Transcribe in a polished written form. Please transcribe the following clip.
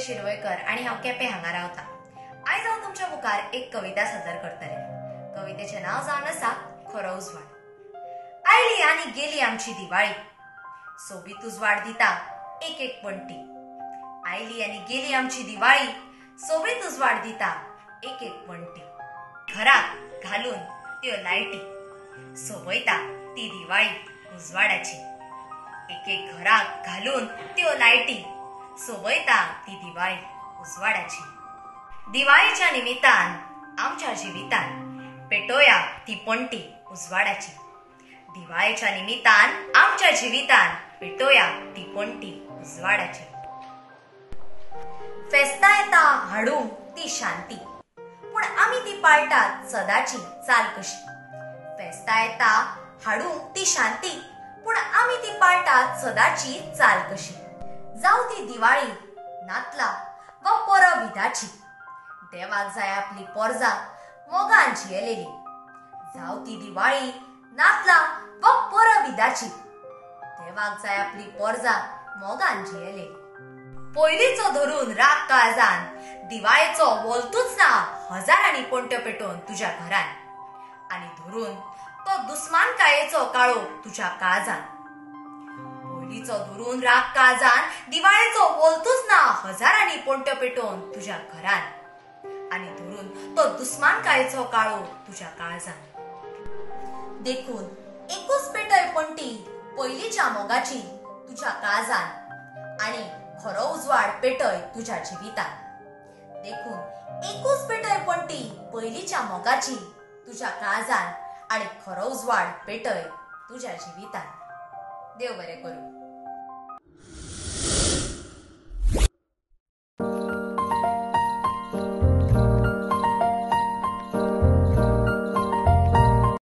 शिरवयकर आणि हांव केपें हांगा रावता। आयज हांव तुमच्या मुखार एक कविता सादर करतलें। कवितेचें नांव जावन आसा खरो उजवाड। आयली आनी गेली आमची दिवाळी, सोबीत उजवाड दिता एक एक पणटी। आयली आनी गेली आमची दिवाळी, सोबीत उजवाड दिता एक एक पणटी। घराक घालून त्यो लायटी, सोबयता ती दिवाळी उजवाडाची। एक एक घराक घालून त्यो लायटी, सोबयता ती दिवाळी उजवाडाची। दिवाळीच्या निमित्तान आमच्या जिवितान पेटोया ती पणटी उजवाडाची। दिवाळीच्या निमित्तान आमच्या जिवितान पेटोया ती पणटी उजवाडाची। फेस्ता येता हाडूंक ती शांती, पूण आमी ती पाळटात सदाची चाल कशी। फेस्ता येता हाडूंक ती शांती, पूण आमी ती पाळटात सदाची चाल कशी। जावं ती दिवाळी नातला वा परब ईदाची, देवाक जाय आपली पोरजां मोगान जियेलेली। जावं ती दिवाळी नातला वा परब ईदाची, देवाक जाय आपली पोरजां मोगान जियेलेली। पयलीचो धरून राग काळजान दिवाळेचो वोलतूच ना हजारांनी पणट्यो पेटोवन तुज्या घरान, आनी धरून तो दुस्मानकायेचो काळोख तुज्या काळजान। पयलीचो धरून राग काळजान दिवाळेचो वोलतूच ना हजारांनी पणट्यो पेटोवन तुज्या घरान, आनी धरून तो दुस्मानकायेचो काळोख तुज्या काळजान। देखून एकूच पेटय पणटी पयलीच्या मोगाची तुज्या काळजान, आनी खरो उजवाड पेटय तुज्या जिवितान। देखून एकूच पेटय पणटी पयलीच्या मोगाची तुज्या काळजान, आनी खरो उजवाड पेटय तुज्या जिवितान। देव बरें करूं।